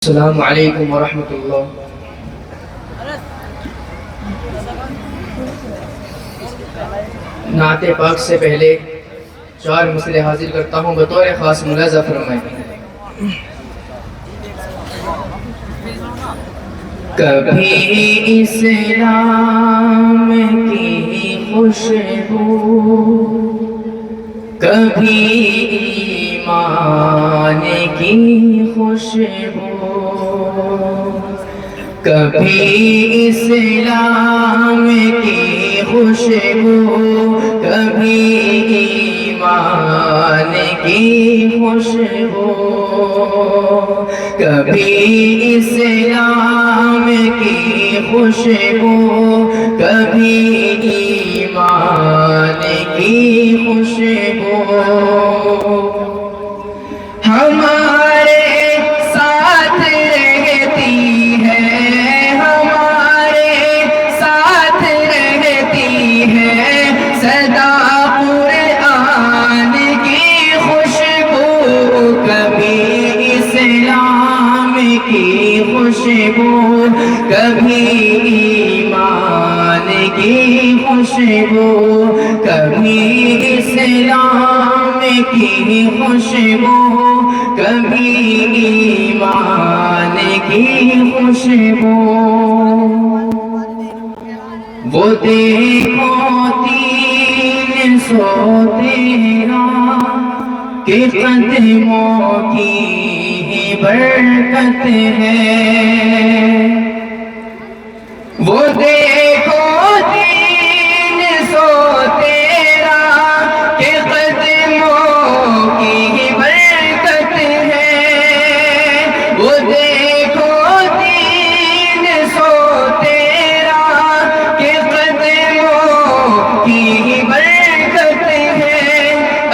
السلام علیکم ورحمۃ اللہ۔ نعت پاک سے پہلے 4 مسئلے حاضر کرتا ہوں، بطور خاص ملاحظہ فرمائیں۔ کبھی اسلام کی خوشبو، کبھی ایمان کی خوشبو، کبھی اسلام کی خوشبو، کبھی ایمان کی خوشبو، کبھی اسلام کی خوشبو، کبھی ایمان کی خوشبو ہمارے ساتھ رہتی ہے، ہمارے ساتھ رہتی ہے سدا قرآن کی خوشبو، کبھی اسلام کی خوشبو، کبھی ایمان کی خوشبو، کبھی اسلام کی خوشبو، کبھی ایمان کی خوشبو۔ وہ دیکھو 300 تیرا کہ قدموں کی ہی برکت ہے، وہ دیکھو 300 تیرا کہ قدموں کی ہی برکت ہے، وہ دیکھو 300 تیرا کہ قدموں کی ہی برکت ہے،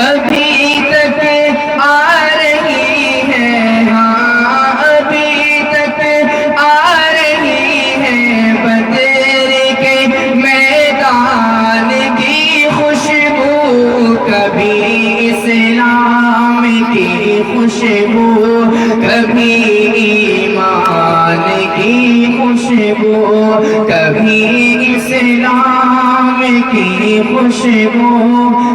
ابھی تک آ رہی ہے، ہاں ابھی تک آ رہی ہے بدر کے میدان کی خوشبو، کبھی اسلام کی خوشبو، کبھی ایمان کی خوشبو، کبھی اسلام کی خوشبو،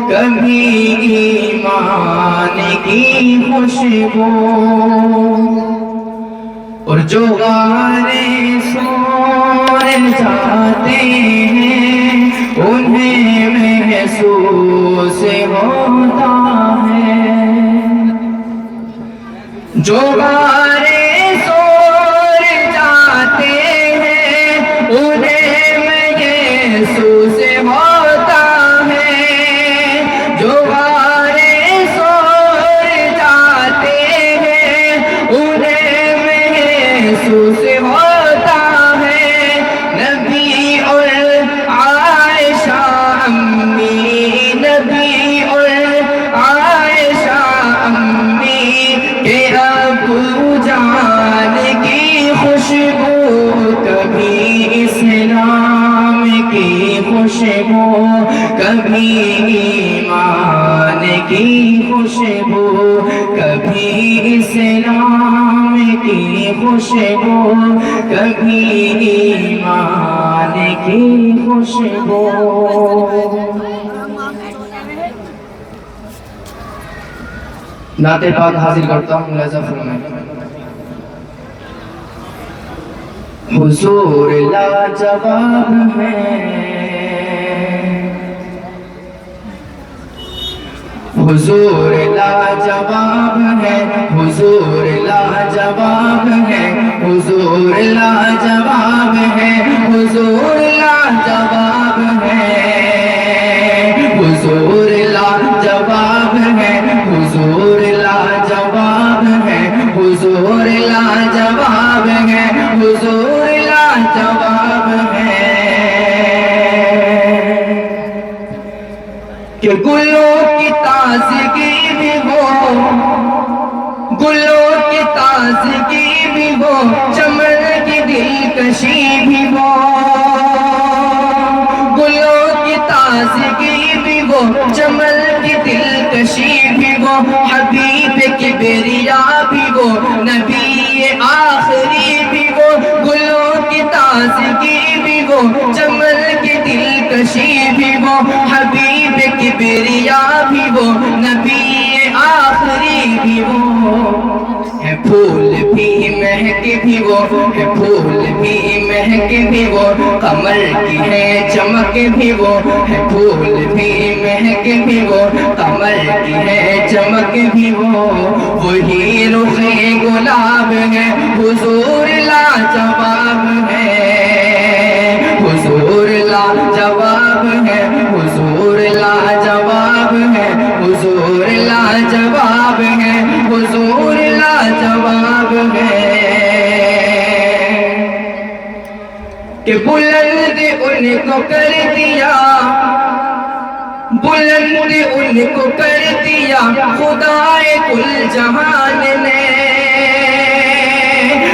کبھی ایمان کی خوشبو۔ اور جو غارے سور جاتے ہیں انہیں محسوس ہوتا ہے، جو غارے سور جاتے ہیں انہیں محسوس ہوتا ہے، جو غارے سور جاتے ہیں انہیں محسوس ہوتا ہے، نبی اور عائشہ امی، نبی اور عائشہ امی کے ابو جان کی خوشبو، کبھی اسلام کی خوشبو، کبھی ایمان کی خوشبو، کبھی اسلام کی خوشبو، کبھی ایمان کی خوشبو۔ نعت پاک حاضر کرتا ہوں، ملاحظہ فرمائیں۔ حضور لاجواب ہے، حضور لاجواب ہے، حضور لاجواب ہے، حضور لاجواب ہے، حضور لاجواب ہے، حضور لاجواب ہے، حضور لاجواب ہے، حضور لاجواب ہے، حضور لاجواب ہے، کہ گلوں کی تازگی بھی ہو، گلوں کی تازگی بھی ہو، چمن کی دلکشی بھی ہو، گلوں کی تازگی بھی ہو، چمن کی دلکشی بھی ہو، حبیب کبریا بھی ہو، نبی آخر وہ حبیب کبریا بھی وہ نبی آخری بھی وہ ہے پھول بھی مہک بھی وہ ہے پھول بھی مہک بھی وہ قمر کی ہے چمک بھی وہ ہے پھول بھی مہک بھی وہ قمر کی ہے چمک بھی وہ وہی رخ گلاب ہے حضور لاجواب ہے حضور لاجواب ہے حضور لاجواب ہے حضور لاجواب ہے حضور لاجواب ہے کہ بلند ان کو کر دیا بلند ان کو کر دیا خدائے کل جہان نے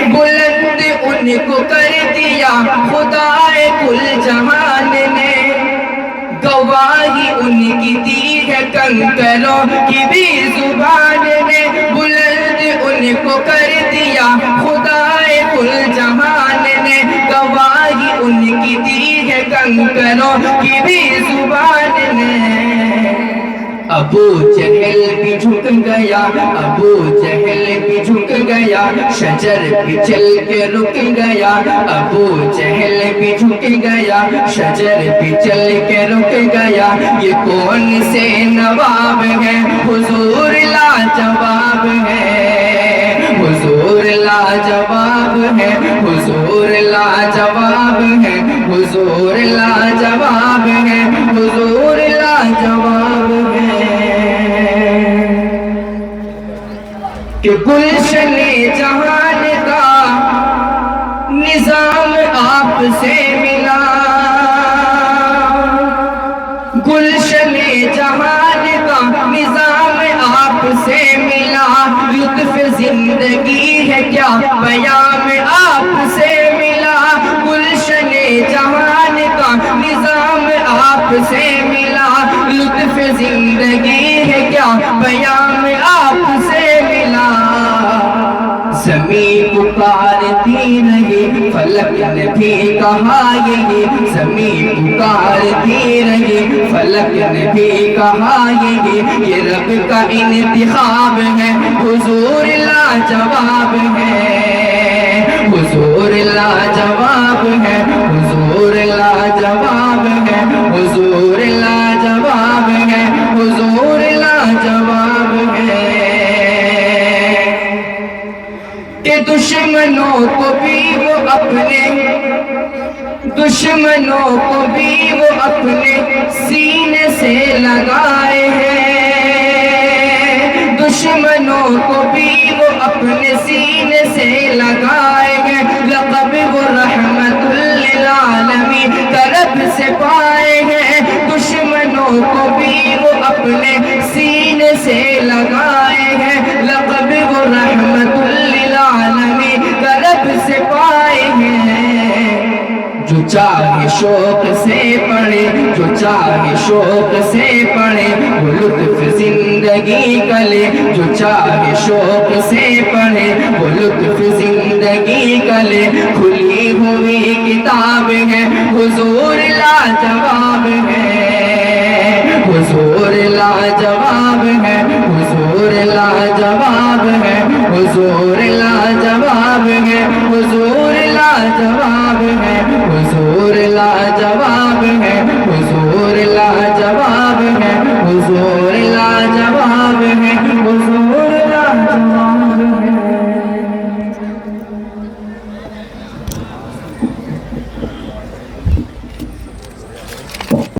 بلند ان کو کر دیا خدائے کل جہان نے گواہی ان کی دی ہے کنکروں کی بھی زبان نے بلند ان کو کر دیا خدائے کل جہان نے گواہی ان کی دی ہے کنکروں کی بھی زبان نے ابو جہل بھی جھک گیا ابو جہل بھی جھک گیا شجر بھی چل کے رک گیا ابو جہل بھی جھک گیا شجر بھی چل کے رک گیا یہ کون سے نواب ہے حضور لاجواب ہے حضور لاجواب ہے حضور لاجواب ہے حضور لاجواب ہے حضور لاجواب ہے کہ گلشن جہان کا نظام آپ سے ملا گلشن جہان کا نظام آپ سے ملا لطف زندگی ہے کیا پیام آپ سے ملا گلشن جہان کا نظام آپ سے ملا لطف زندگی ہے کیا پیام آپ سے ملا زمین پکارتی رہی فلک نے بھی کہا یہی زمین پکارتی رہی فلک نے بھی کہا یہی یہ رب کا انتخاب ہے حضور لاجواب ہے حضور لاجواب ہے حضور لاجواب ہے حضور لاجواب ہے حضور لاجواب ہے کہ دشمنوں کو بھی وہ اپنے دشمنوں کو بھی وہ اپنے سینے سے لگائے ہیں دشمنوں کو بھی وہ اپنے سینے سے لگائے ہیں لقب وہ رحمت للعالمین طرف سے پائے ہیں دشمنوں کو بھی وہ اپنے سینے سے لگائے ہیں لقب وہ رحمت للعالمین طرف سے پائے ہیں جو چاہے شوق سے پڑھے جو چاہے شوق سے پڑھے وہ لطف زندگی کا لے جو چاہے شوق سے پڑھے وہ لطف زندگی کا لے کھلی ہوئی کتاب ہے حضور لاجواب ہے حضور لاجواب ہے حضور لاجواب ہے حضور لاجواب ہے حضور لاجواب ہے حضور لاجواب ہے